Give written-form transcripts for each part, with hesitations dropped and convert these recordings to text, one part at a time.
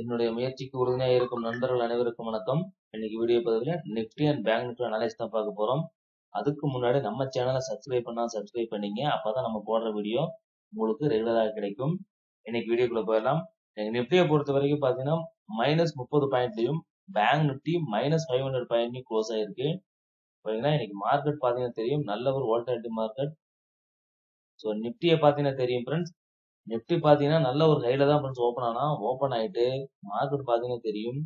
என்னுடைய முயற்சிக்கு உறுதுணையாக இருக்கும் நண்பர்கள் அனைவருக்கும் வணக்கம். இன்னைக்கு வீடியோ பதிவில் Nifty and bank Nifty analyse தான் பார்க்க போறோம். அதுக்கு முன்னாடி நம்ம சேனலை சப்ஸ்கிரைப் பண்ணிங்க. அப்பதான் நம்ம போடுற வீடியோ உங்களுக்கு ரெகுலராக கிடைக்கும். இன்னைக்கு வீடியோக்குள்ள போயிடலாம். நிஃப்டியை பொறுத்த வரைக்கும் பாத்தீங்கன்னா -30 பாயிண்ட்லையும் பேங்க் நிஃப்டி -500 பாயிண்ட்லையும் க்ளோஸ் ஆயிருக்கு. இன்னைக்கு மார்க்கெட் பாத்தீங்கன்னா தெரியும், நல்ல ஒரு வோல்டாலிட்டி மார்க்கெட். ஸோ நிஃப்டியை பாத்தீங்கன்னா தெரியும் ஃப்ரெண்ட்ஸ், நிஃப்டி பாத்தீங்கன்னா நல்ல ஒரு ஹைல தான் ஃப்ரெண்ட்ஸ் ஓப்பன் ஆயிட்டு மார்க்கெட் பாத்தீங்கன்னா தெரியும்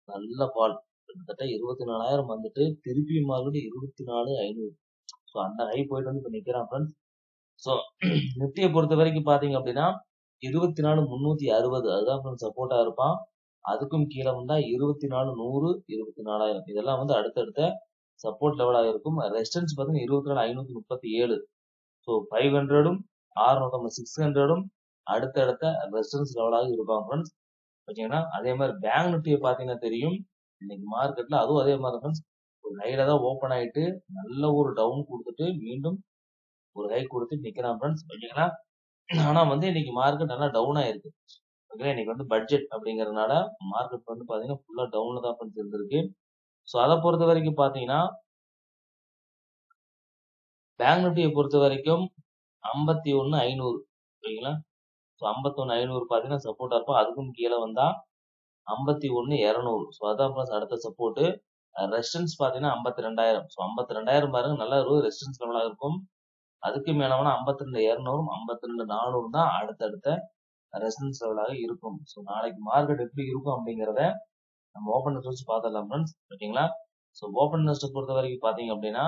நல்ல ஃபால், கிட்டத்தட்ட 24,000 வந்துட்டு திருப்பி மார்க்கெட் 24,500. ஸோ அந்த ஹை போயிட்டு வந்து இப்ப நிக்கிறான் ஃப்ரெண்ட்ஸ். ஸோ நிஃப்டியை பொறுத்த வரைக்கும் பாத்தீங்க அப்படின்னா 24,360 அதுதான் ஃப்ரெண்ட்ஸ் சப்போர்ட்டா இருப்பான். அதுக்கும் கீழே வந்தா 24,100 24,000 இதெல்லாம் வந்து அடுத்தடுத்த சப்போர்ட் லெவலா இருக்கும். ரெசிஸ்டன்ஸ் பாத்தீங்கன்னா 24,537. ஸோ 500ம் 600ம் அடுத்தடுத்த ரெசிஸ்டன்ஸ் லெவலாக இருப்பாங்க ஃப்ரெண்ட்ஸ். ஓகேங்களா. அதே மாதிரி பேங்க் நிஃப்டியை பாத்தீங்கன்னா தெரியும், இன்னைக்கு மார்க்கெட்ல அதுவும் அதே மாதிரி ஃப்ரெண்ட்ஸ் ஒரு ஹைல தான் ஓப்பன் ஆயிட்டு நல்ல ஒரு டவுன் கொடுத்துட்டு மீண்டும் ஒரு ஹை கொடுத்துட்டு நிக்கிறான் ஃப்ரெண்ட்ஸ். ஓகேங்களா. ஆனா வந்து இன்னைக்கு மார்க்கெட் நல்லா டவுன் ஆயிருக்கு. ஓகே, இன்னைக்கு வந்து பட்ஜெட் அப்படிங்கறதுனால மார்க்கெட் வந்து பாத்தீங்கன்னா ஃபுல்லா டவுன்ல தான் ஃப்ரெண்ட்ஸ் இருந்திருக்கு. ஸோ அதை பொறுத்த வரைக்கும் பாத்தீங்கன்னா பேங்க் நிஃப்டியை பொறுத்த வரைக்கும் 51,500. ஓகேங்களா. ஸோ 51,500 பாத்தீங்கன்னா சப்போர்ட்டா இருக்கும். அதுக்கும் கீழே வந்தா 51,200. ஸோ அதான் பிளஸ் அடுத்த சப்போர்ட். ரெசிஸ்டன்ஸ் பாத்தீங்கன்னா 52,000. ஸோ 52,000 பாருங்க நல்ல ஒரு ரெசிஸ்டன்ஸ் லெவலா இருக்கும். அதுக்கு மேலவனா 52,200 52,400 தான் அடுத்தடுத்த ரெசிஸ்டன்ஸ் லெவலாக இருக்கும். ஸோ நாளைக்கு மார்க்கெட் எப்படி இருக்கும் அப்படிங்கறத நம்ம ஓப்பன் இன்ட்ரெஸ்ட் வச்சு பார்த்துடலாம் ஃப்ரெண்ட்ஸ். ஓகேங்களா. ஸோ ஓப்பன் இன்ட்ரெஸ்ட் பொறுத்த வரைக்கும் பாத்தீங்க அப்படின்னா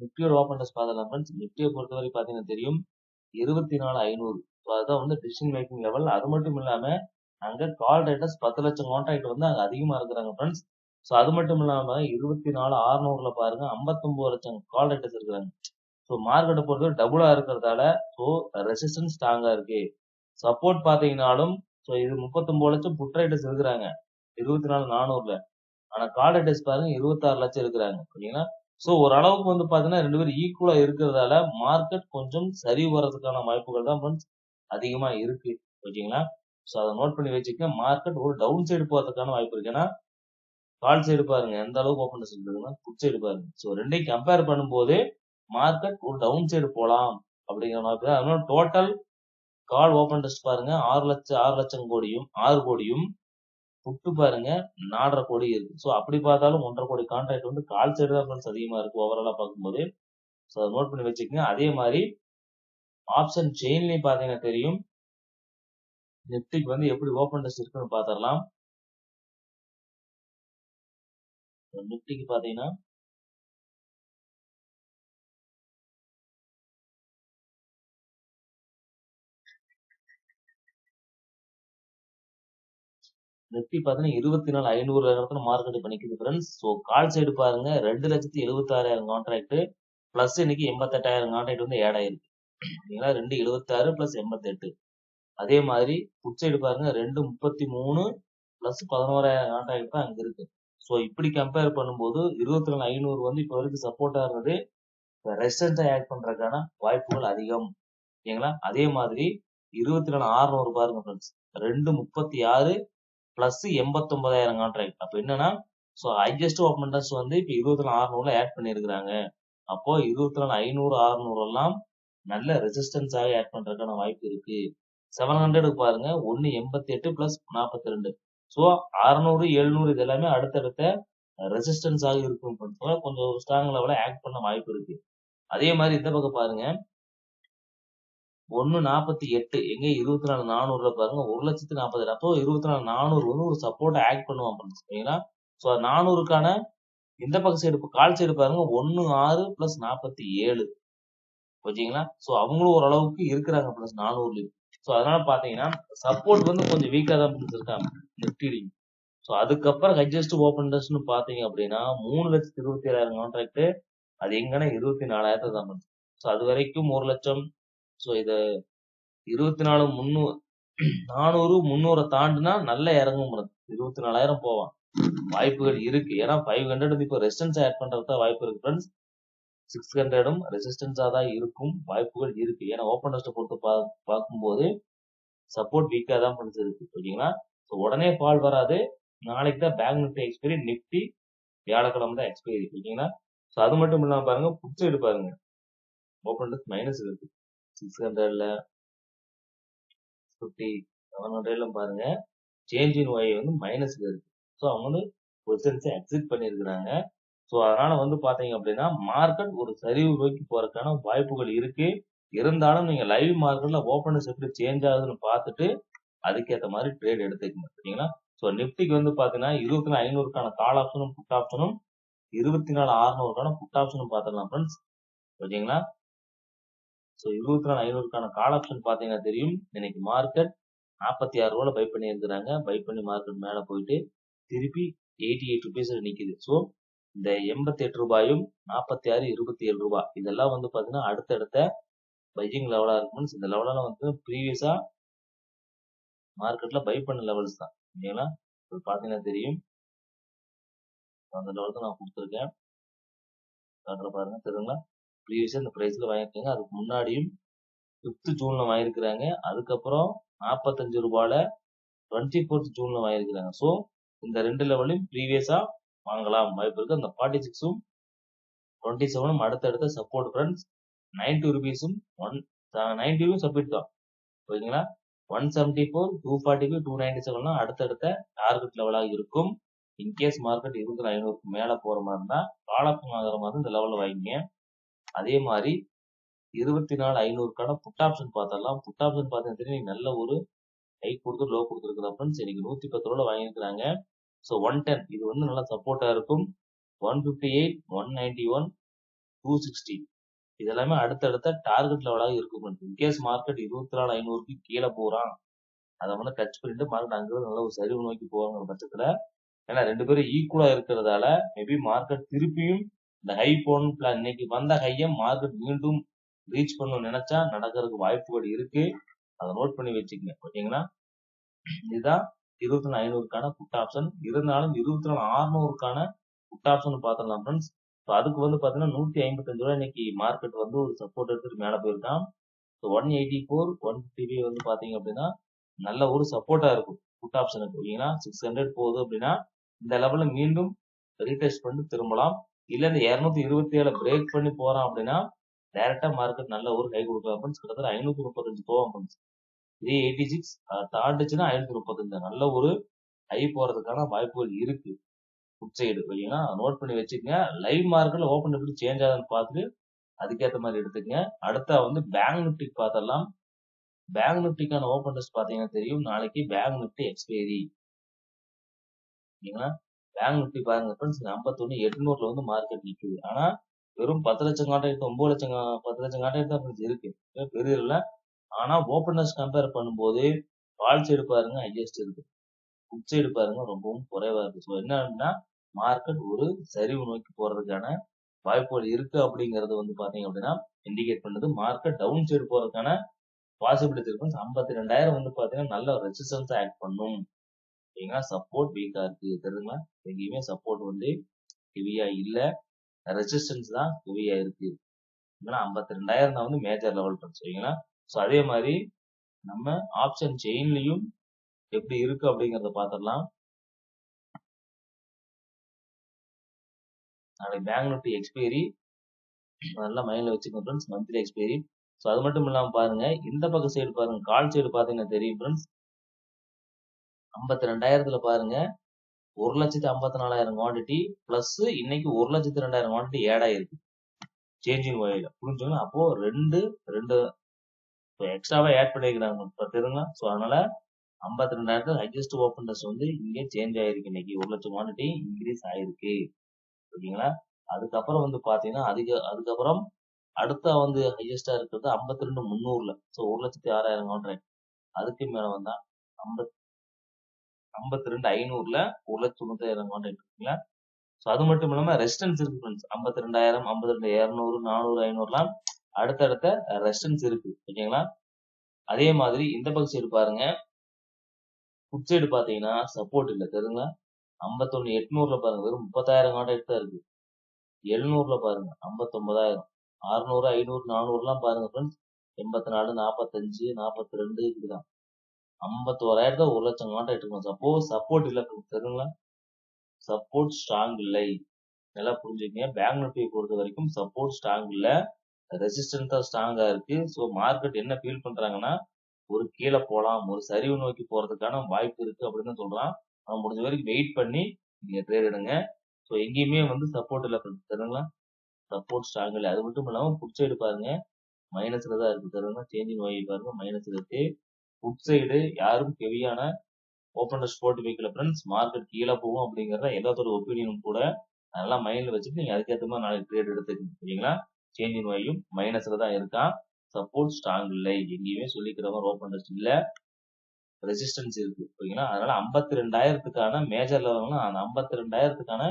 நிஃப்டியோட ஓப்பன் இன்ட்ரெஸ்ட் பார்த்துடலாம் ஃப்ரெண்ட்ஸ். நிஃப்டியை பொறுத்த வரைக்கும் பாத்தீங்கன்னா தெரியும் 24,500. ஸோ அதுதான் வந்து டிசிஷன் மேக்கிங் லெவல். அது மட்டும் இல்லாம அங்க கால் ரேட்டர்ஸ் 10 லட்சம் கான்ட்ராக்ட் வந்து அங்க அதிகமா இருக்கிறாங்க ஃப்ரெண்ட்ஸ். ஸோ அது மட்டும் இல்லாம 24,600ல பாருங்க 59 லட்சம் கால் ரேட்டர்ஸ் இருக்கிறாங்க. ஸோ மார்க்கெட்டை பொறுத்தவரை டபுளா இருக்கிறதால ஸோ ரெசிஸ்டன்ஸ் ஸ்ட்ராங்கா இருக்கு. சப்போர்ட் பாத்தீங்கன்னாலும் ஸோ இது 39 லட்சம் புட் ரைட்டர்ஸ் இருக்கிறாங்க 24,400ல. ஆனா கால் ரைட்டர்ஸ் பாருங்க 26 லட்சம் இருக்கிறாங்க. ஓகேங்களா. ஸோ ஓரளவுக்கு வந்து பாத்தீங்கன்னா ரெண்டு பேரும் ஈக்குவலா இருக்கிறதால மார்க்கெட் கொஞ்சம் சரி வர்றதுக்கான வாய்ப்புகள் தான் ஃப்ரெண்ட்ஸ் அதிகமா இருக்கு. ஓகேங்களா. ஸோ அதை நோட் பண்ணி வச்சுக்க. மார்க்கெட் ஒரு டவுன் சைடு போறதுக்கான வாய்ப்பு இருக்கு. ஏன்னா கால் சைடு பாருங்க எந்த அளவுக்கு ஓப்பன் இருக்குன்னா புட் சைடு பாருங்க. ஸோ ரெண்டையும் கம்பேர் பண்ணும்போது மார்க்கெட் ஒரு டவுன் சைடு போலாம் அப்படிங்கிற வாய்ப்பு தான். அதனால டோட்டல் கால் ஓப்பன் டெஸ்ட் பாருங்க 6 லட்சம் கோடியும் 6 கோடியும் புட்டு பாருங்க 4.5 கோடி இருக்கு. ஸோ அப்படி பார்த்தாலும் 1.5 கோடி கான்ட்ராக்ட் வந்து கால் சைடு தான் ஃப்ரெண்ட்ஸ் அதிகமா இருக்கு ஓவராலா பார்க்கும்போது. ஸோ அதை நோட் பண்ணி வச்சுக்கோங்க. அதே மாதிரி ஆப்ஷன் செயின்லயும் பாத்தீங்கன்னா தெரியும் நிப்டிக்கு வந்து எப்படி ஓப்பன் டெஸ்ட் இருக்குன்னு பாத்திரலாம். நிப்டிக்கு பாத்தீங்கன்னா நிப்டி பாத்தீங்கன்னா 24,500 இடத்துல மார்க்கெட் பண்ணிக்குது ஃப்ரெண்ட்ஸ். ஸோ கால் சைடு பாருங்க 2,76,000 கான்ட்ராக்ட் பிளஸ் இன்னைக்கு 88,000 கான்ட்ராக்ட் வந்து ஆட் ஆயிருக்கு. ஓகேங்களா. 276 பிளஸ் 88. அதே மாதிரி புட் சைடு பாருங்க 233 பிளஸ் 11,000 கான்ட்ராக்ட் தான் அங்க இருக்கு. ஸோ இப்படி கம்பேர் பண்ணும்போது 24,500 வந்து இப்ப வரைக்கும் சப்போர்ட்டா இருந்தது ரெசிஸ்டன்ஸா ஆட் பண்றதுக்கான வாய்ப்புகள் அதிகம். ஓகேங்களா. அதே மாதிரி 24,600 பாருங்க ஃப்ரெண்ட்ஸ் 236 பிளஸ் 89,000 கான்ட்ராக்ட். அப்ப என்னன்னா ஸோ ஹையஸ்ட் ஓப்பன் இன்ட்ரெஸ்ட் வந்து இப்ப 24,600ல ஆட் பண்ணிருக்காங்க. அப்போ 24,500 600 எல்லாம் நல்ல ரெசிஸ்டன்ஸாக ஆட் பண்றதுக்கான வாய்ப்பு இருக்கு. 700 பாருங்க 188 பிளஸ் 42. ஸோ 600 700 இது எல்லாமே அடுத்தடுத்த ரெசிஸ்டன்ஸாக இருக்கும். கொஞ்சம் ஸ்ட்ராங் லெவல ஆக்ட் பண்ண வாய்ப்பு இருக்கு. அதே மாதிரி இந்த பக்கம் பாருங்க 148 எங்க 24,400ல பாருங்க 1,40,000. அப்போ 24,400 வந்து ஒரு சப்போர்ட் ஆக்ட் பண்ணுவான் ஃப்ரெண்ட்ஸ். ஓகேங்களா. ஸோ 400க்கான இந்த பக்கம் சைடு கால் சைடு பாருங்க 16 பிளஸ் 47. ஓகேங்களா. ஸோ அவங்களும் ஓரளவுக்கு இருக்கிறாங்க பிளஸ் 400லயும். ஸோ அதனால பாத்தீங்கன்னா சப்போர்ட் வந்து கொஞ்சம் வீக்கா தான் இருக்காங்க நிப்டிலையும். ஸோ அதுக்கப்புறம் ஹையஸ்ட் ஓப்பன் இன்ட்ரெஸ்ட்னு பாத்தீங்க அப்படின்னா 3,27,000 கான்ட்ராக்ட். அது எங்கன்னா 24,000 தான். ஸோ அது வரைக்கும் 1 லட்சம். ஸோ இது 24,300 400 300 தாண்டுனா நல்லா இறங்கும் 24,000 போவான். வாய்ப்புகள் இருக்கு. ஏன்னா 500 இப்போ ரெசிஸ்டன்ஸ் ஆட் பண்றது தான் வாய்ப்பு இருக்கு ஃப்ரெண்ட்ஸ். 600ம் ரெசிஸ்டன்ஸா தான் இருக்கும், வாய்ப்புகள் இருக்கு. ஏன்னா ஓப்பன் டெஸ்ட்டை பொறுத்து பார்க்கும்போது சப்போர்ட் வீக்கா தான் ஃப்ரெண்ட்ஸ் இருக்கு. ஓகேங்களா? ஸோ உடனே ஃபால் வராது. நாளைக்கு தான் பேங்க் நிஃப்டி எக்ஸ்பைரி, நிஃப்டி வியாழக்கிழமை தான் எக்ஸ்பைரி. ஓகேங்களா? ஸோ அது மட்டும் இல்லாம பாருங்க, புட் சைடு பாருங்க, ஓப்பன் டெஸ்ட் மைனஸ் இருக்கு. 600ல 50 700ல பாருங்க சேஞ்ச் இன் ஒய் வந்து மைனஸ்ல இருக்கு. ஸோ அவங்க வந்து பொசிஷன்ஸை எக்ஸிட் பண்ணியிருக்கிறாங்க. ஸோ அதனால வந்து பாத்தீங்க அப்படின்னா மார்க்கெட் ஒரு சரிவு நோக்கி போறதுக்கான வாய்ப்புகள் இருக்கு. இருந்தாலும் நீங்க லைவ் மார்க்கெட்ல ஓப்பனஸ் எப்படி சேஞ்ச் ஆகுதுன்னு பார்த்துட்டு அதுக்கேற்ற மாதிரி ட்ரேட் எடுத்துக்கணும். சரிங்களா? ஸோ நிப்டிக்கு வந்து பாத்தீங்கன்னா 24,500க்கான கால் ஆப்ஷனும் புட் ஆப்ஷனும் 24,600க்கான புட் ஆப்ஷனும் பார்த்துக்கலாம் ஃப்ரெண்ட்ஸ். ஓகேங்களா? ஸோ 24,500க்கான கால் ஆப்ஷன் பாத்தீங்கன்னா தெரியும், இன்னைக்கு மார்க்கெட் 46 ரூபால பை பண்ணி இருக்கிறாங்க. பை பண்ணி மார்க்கெட் மேல போயிட்டு திருப்பி 88 ருபீஸ்ல நிக்குது. ஸோ இந்த 88 ரூபாயும் 46 27 ரூபாய் இதெல்லாம் வந்து பாத்தீங்கன்னா அடுத்தடுத்த பையிங் லெவலா இருக்கும். இந்த லெவலெல்லாம் வந்து ப்ரீவியஸா மார்க்கெட்ல பை பண்ண லெவல்ஸ் தான். ஓகேங்களா? பாத்தீங்கன்னா தெரியும், அந்த லெவல் தான் நான் கொடுத்துருக்கேன். பாருங்க தெரியுங்களா? ப்ரீவியஸா இந்த பிரைஸ்ல வாங்கிருக்காங்க. அதுக்கு முன்னாடியும் 5th ஜூன்ல வாங்கிருக்கிறாங்க. அதுக்கப்புறம் 45 ரூபாயில 24th ஜூன்ல வாங்கிருக்கிறாங்க. ஸோ இந்த ரெண்டு லெவலையும் ப்ரீவியஸா வாங்கலாம் வாய்ப்பு இருக்கு. அந்த 46ம் 27ம் அடுத்தடுத்த சப்போர்ட் ஃப்ரெண்ட்ஸ். 90 ருபீஸும் 90ம் சப்போர்ட் தான். ஓகேங்களா? 174 245 297 அடுத்தடுத்த டார்கெட் லெவலாக இருக்கும். இன்கேஸ் மார்க்கெட் 24,500க்கு மேல போற மாதிரி இருந்தா கால் ஆப்ஷன் வாங்குற மாதிரி இந்த லெவல்ல வாங்கிங்க. அதே மாதிரி 24,500க்கான புட் ஆப்ஷன் பார்த்தரலாம். புட் ஆப்ஷன் பார்த்தீங்கன்னா நல்ல ஒரு ஹை கொடுத்து லோ கொடுத்துருக்குறா ஃப்ரெண்ட்ஸ். இன்னைக்கு 110 ரூபாய் வாங்கியிருக்கிறாங்க. ஸோ 110 இது வந்து நல்லா சப்போர்ட்டா இருக்கும். 158 191 260 இது எல்லாமே அடுத்தடுத்த டார்கெட் லெவலாக இருக்கும். இன்கேஸ் மார்க்கெட் 24,500க்கு கீழே போறான், அதை வந்து டச் பண்ணிட்டு மார்க்கெட் அங்கிருந்து நல்ல ஒரு சரிவு நோக்கி போவாங்கிற பட்சத்துல, ஏன்னா ரெண்டு பேரும் ஈக்குவலா இருக்கிறதால மேபி மார்க்கெட் திருப்பியும் இந்த ஹை போகணும் பிளான், இன்னைக்கு வந்த ஹையை மார்க்கெட் மீண்டும் ரீச் பண்ணணும்னு நினைச்சா நடக்கிறதுக்கு வாய்ப்புகள் இருக்கு. அதை நோட் பண்ணி வச்சுக்கங்க. ஓகேங்களா? இதுதான் 24,500க்கான புட் ஆப்ஷன். இருந்தாலும் 24,600க்கான புட் ஆப்ஷன் பார்த்துடலாம் ஃப்ரெண்ட்ஸ். அதுக்கு வந்து பாத்தீங்கன்னா 155 ரூபாய் இன்னைக்கு மார்க்கெட் வந்து ஒரு சப்போர்ட் எடுத்துட்டு மேல போயிருக்கான். 184 155 வந்து பாத்தீங்க அப்படின்னா நல்ல ஒரு சப்போர்ட்டா இருக்கும் புட் ஆப்ஷனுக்கு. ஓகேங்களா? 600 போகுது அப்படின்னா இந்த லெவல்ல மீண்டும் ரீடெஸ்ட் பண்ணி திரும்பலாம். இல்ல இந்த 227 பிரேக் பண்ணி போறான் அப்படின்னா டைரக்டா மார்க்கெட் நல்ல ஒரு கை கொடுக்கலாம் ஃப்ரெண்ட்ஸ். கிட்டத்தட்ட 535 போவோம் ஃப்ரெண்ட்ஸ். 386 தாண்டுச்சுன்னா 535 நல்ல ஒரு ஹை போறதுக்கான வாய்ப்புகள் இருக்கு புட் சைடு. ஓகேங்களா? நோட் பண்ணி வச்சுக்கங்க. லைவ் மார்க்கெட்ல ஓப்பன் எப்படி சேஞ்ச் ஆகுதுன்னு பார்த்துட்டு அதுக்கேற்ற மாதிரி எடுத்துக்கங்க. அடுத்தா வந்து பேங்க் நிப்டிக்கு பார்த்தரலாம். பேங்க் நிப்டிக்கான ஓப்பன் டெஸ்ட் பாத்தீங்கன்னா தெரியும், நாளைக்கு பேங்க் நிப்டி எக்ஸ்பைரி. ஓகேங்களா? பேங்க் நிப்டி பாருங்க ஃப்ரெண்ட்ஸ், 51,800ல வந்து மார்க்கெட் நிக்குது. ஆனா வெறும் 10 லட்சம் கான்ட்ராக்ட் 9 லட்சம் 10 லட்சம் கான்ட்ராக்ட் தான் இருக்கு, பெரிய இல்ல. ஆனா ஓப்பன் டெஸ்ட் கம்பேர் பண்ணும்போது கால் சைடு பாருங்க ஹையஸ்ட் இருக்கு, புட் சைடு பாருங்க ரொம்பவும் குறைவா இருக்கு. ஸோ என்னன்னா மார்க்கெட் ஒரு சரிவு நோக்கி போறதுக்கான வாய்ப்புகள் இருக்கு அப்படிங்கறது வந்து பாத்தீங்க அப்படின்னா இண்டிகேட் பண்ணுது. மார்க்கெட் டவுன் சைடு போறதுக்கான பாசிபிலிட்டி இருக்கும். 52,000 வந்து பாத்தீங்கன்னா நல்ல ரெசிஸ்டன்ஸ் ஆக்ட் பண்ணும். ஓகேங்களா? சப்போர்ட் வீக்கா இருக்கு தெரியுங்களா? எங்கேயுமே சப்போர்ட் வந்து ஹெவியா இல்ல, ரெசிஸ்டன்ஸ் தான் ஹெவியா இருக்கு. 52,000 தான் வந்து மேஜர் லெவல் ஃப்ரெண்ட்ஸ். ஓகேங்களா? ஸோ அதே மாதிரி நம்ம ஆப்ஷன் செயின்லயும் எப்படி இருக்கு அப்படிங்கறத பாத்திரலாம். நாளைக்கு பேங்க் நிப்டி எக்ஸ்பைரி நல்லா மைண்ட்ல வச்சுக்கோங்க ஃப்ரெண்ட்ஸ், மந்த்லி எக்ஸ்பைரி. ஸோ அது மட்டும் இல்லாம பாருங்க, இந்த பக்கம் சைடு பாருங்க, கால் சைடு பாத்தீங்கன்னா தெரியும் ஃப்ரெண்ட்ஸ், 52,000த்துல பாருங்க 1,54,000 குவான்டிட்டி பிளஸ் இன்னைக்கு 1,02,000 குவான்டிட்டி ஏட் ஆயிருக்கு சேஞ்சிங் ஒயில. புரிஞ்சுங்களா? அப்போ ரெண்டு எக்ஸ்ட்ராவா ஆட் பண்ணிருக்காங்க தெரியுங்களா? ஸோ அதனால 52,000 ஹையஸ்ட் ஓப்பன் டெஸ்ட் வந்து இங்கே சேஞ்ச் ஆயிருக்கு. இன்னைக்கு 1 லட்சம் குவான்டிட்டி இன்க்ரீஸ் ஆயிருக்கு. ஓகேங்களா? அதுக்கப்புறம் வந்து பாத்தீங்கன்னா அதுக்கப்புறம் அடுத்த வந்து ஹையஸ்டா இருக்கிறது 52,300ல. So 1,06,000 contract. அதுக்கு மேல வந்தா 52,500ல 1,90,000 கான்ட்ராக்ட் இருக்குங்களா? ஸோ அது மட்டும் இல்லாம ரெசிஸ்டன்ஸ் இருக்கு ஃப்ரெண்ட்ஸ். 52,000 52,200 400 500லாம் அடுத்தடுத்த ரெசிஸ்டன்ஸ் இருக்கு. ஓகேங்களா? அதே மாதிரி இந்த பக்கம் சைடு பாருங்க, புட் சைடு பாத்தீங்கன்னா சப்போர்ட் இல்ல தெரியுங்களா? 51,800ல பாருங்க வெறும் 30,000 கான்ட்ராக்ட் தான் இருக்கு. 700ல பாருங்க 59,000, 600, 500, 400லாம் பாருங்க ஃப்ரெண்ட்ஸ் 84, 45, 42 இப்படிதான். 51,000 1 லட்சம் கான்ட்ராக்ட் இருக்கும். சப்போர்ட் இல்ல தெரியுங்களா? சப்போர்ட் ஸ்ட்ராங் இல்லை. நல்லா புரிஞ்சுக்கங்க. பேங்க் நிஃப்டியை பொறுத்த வரைக்கும் சப்போர்ட் ஸ்ட்ராங் இல்ல, ரெசிஸ்டன்ஸ் தான் ஸ்ட்ராங்கா இருக்கு. ஸோ மார்க்கெட் என்ன ஃபீல் பண்றாங்கன்னா ஒரு கீழே போலாம், ஒரு சரிவு நோக்கி போறதுக்கான வாய்ப்பு இருக்கு அப்படின்னு தான் சொல்றான். அவன் முடிஞ்ச வரைக்கும் வெயிட் பண்ணி நீங்க ட்ரேட் எடுங்க. ஸோ எங்கேயுமே வந்து சப்போர்ட் இல்ல தெரியுங்களா? சப்போர்ட் ஸ்ட்ராங் இல்லை. அது மட்டும் இல்லாம புட் சைடு பாருங்க மைனஸ்ல தான் இருக்கு தெரியுங்களா? சேஞ்சிங் வாங்கி பாருங்க மைனஸ்ல இருக்கு. புட் சைடு யாரும் ஹெவியான ஓப்பன் டெஸ்ட் போட்டு வைக்கல ஃப்ரெண்ட்ஸ். மார்க்கெட் கீழே போகும் அப்படிங்கறத எல்லாத்தோட ஒப்பீனியனும் கூட அதெல்லாம் மைண்ட்ல வச்சுட்டு நீங்க அதுக்கேற்ற மாதிரி நாளைக்கு ட்ரேட் எடுத்துக்கணும் சரிங்களா? சேஞ்சிங் வாயும் மைனஸ்ல தான் இருக்கான். சப்போர்ட் ஸ்ட்ராங் இல்லை, எங்கேயுமே சொல்லிக்கிறவங்க ஓப்பன் டெஸ்ட் இல்ல, ரெசிஸ்டன்ஸ் இருக்கு ஓகேங்களா? அதனால 52,000க்கான மேஜர் லெவல்னா அந்த 52,000க்கான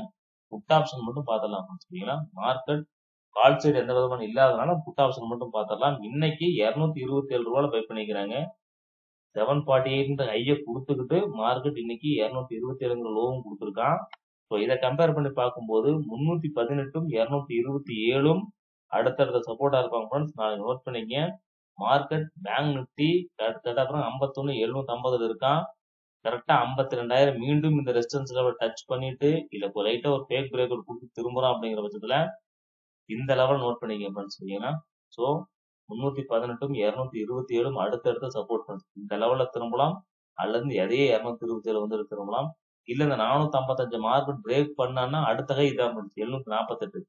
புட் ஆப்ஷன் மட்டும் பார்த்துடலாம் சரிங்களா? மார்க்கெட் கால் சைடு எந்த விதமான இல்லாதனால புட் ஆப்ஷன் மட்டும் பார்த்துடலாம். இன்னைக்கு 227 ரூபாயில பை பண்ணிக்கிறாங்க. 748 ஹையை கொடுத்துக்கிட்டு மார்க்கெட் இன்னைக்கு 227 லோவும் கொடுத்துருக்கான். ஸோ இதை கம்பேர் பண்ணி பார்க்கும்போது 318ம் 227ம் அடுத்தடுத்த சப்போர்ட்டா இருப்பாங்க ஃப்ரெண்ட்ஸ். நான் நோட் பண்ணிக்க. மார்க்கெட் பேங்க் நிஃப்டி அப்புறம் 51,750 இருக்கான். கரெக்டா 52,000 மீண்டும் இந்த ரெசிஸ்டன்ஸ் லெவல் டச் பண்ணிட்டு இல்ல லைட்டா ஒரு ஃபேக் பிரேக் அவுட் கொடுத்து திரும்புறோம் அப்படிங்கிற பட்சத்துல இந்த லெவல் நோட் பண்ணிக்க ஃப்ரெண்ட்ஸ் சரிங்களா? ஸோ 318ம் 227ம் அடுத்தடுத்த சப்போர்ட் ஃப்ரெண்ட்ஸ். இந்த லெவல்ல திரும்பலாம் அல்லது எதையே 227 வந்து திரும்பலாம். இல்ல இந்த 455 மார்க்கெட் பிரேக் பண்ணான்னா அடுத்த கை இதான் ஃப்ரெண்ட்ஸ் 748.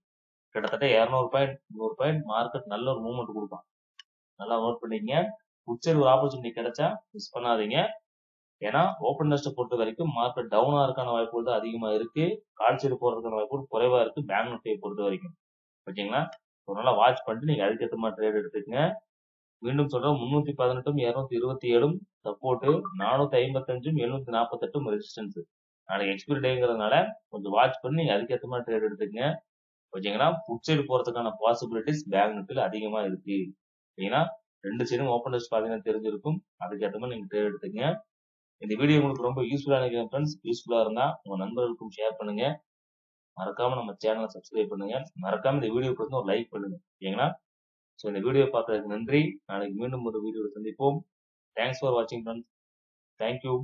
கிட்டத்தட்ட 200 பாயிண்ட் 100 பாயிண்ட் மார்க்கெட் நல்ல ஒரு மூவ்மெண்ட் கொடுப்பான். நல்லா நோட் பண்ணிக்கங்க. புட்சைடு ஒரு ஆப்பர்ச்சுனிட்டி கிடைச்சா மிஸ் பண்ணாதீங்க. ஏன்னா ஓப்பன் டெஸ்ட்டை பொறுத்த வரைக்கும் மார்க்கெட் டவுனா இருக்கான வாய்ப்புகள் தான் அதிகமா இருக்கு, கால் சைடு போறதுக்கான வாய்ப்புகள் குறைவா இருக்கு பேங்க் நிஃப்டியை பொறுத்த வரைக்கும் ஓகேங்களா? ஒரு நாளா வாட்ச் பண்ணிட்டு நீங்க அதுக்கேற்ற மாதிரி ட்ரேட் எடுத்துக்கங்க. மீண்டும் சொல்றோம் 318ம் 227ம் சப்போர்ட், 455ம் 748ம் ரெசிஸ்டன்ஸ். நாளைக்கு எக்ஸ்பிரி டேங்கிறதுனால கொஞ்சம் வாட்ச் பண்ணி நீங்க அதுக்கேற்ற மாதிரி ட்ரேட் எடுத்துக்கங்க ஓகேங்களா? புட் சைடு போறதுக்கான பாசிபிலிட்டிஸ் பேங்க் நிஃப்டியில் அதிகமா இருக்கு ஓகேங்களா? ரெண்டு சைடும் ஓப்பன் டெஸ்ட் பாத்தீங்கன்னா தெரிஞ்சிருக்கும். அதுக்கேற்ற மாதிரி நீங்க ட்ரேட் எடுத்துக்கங்க. இந்த வீடியோ உங்களுக்கு ரொம்ப யூஸ்ஃபுல்லா நினைக்கிறேன் ஃப்ரெண்ட்ஸ். யூஸ்ஃபுல்லா இருந்தா உங்க நண்பர்களுக்கும் ஷேர் பண்ணுங்க. மறக்காம நம்ம சேனலை சப்ஸ்கிரைப் பண்ணுங்க. மறக்காம இந்த வீடியோக்கு வந்து ஒரு லைக் பண்ணுங்க ஓகேங்களா? ஸோ இந்த வீடியோ பார்க்கறதுக்கு நன்றி. நாளைக்கு மீண்டும் ஒரு வீடியோவில் சந்திப்போம். தேங்க்ஸ் ஃபார் வாட்சிங் ஃப்ரெண்ட்ஸ். தேங்க்யூ.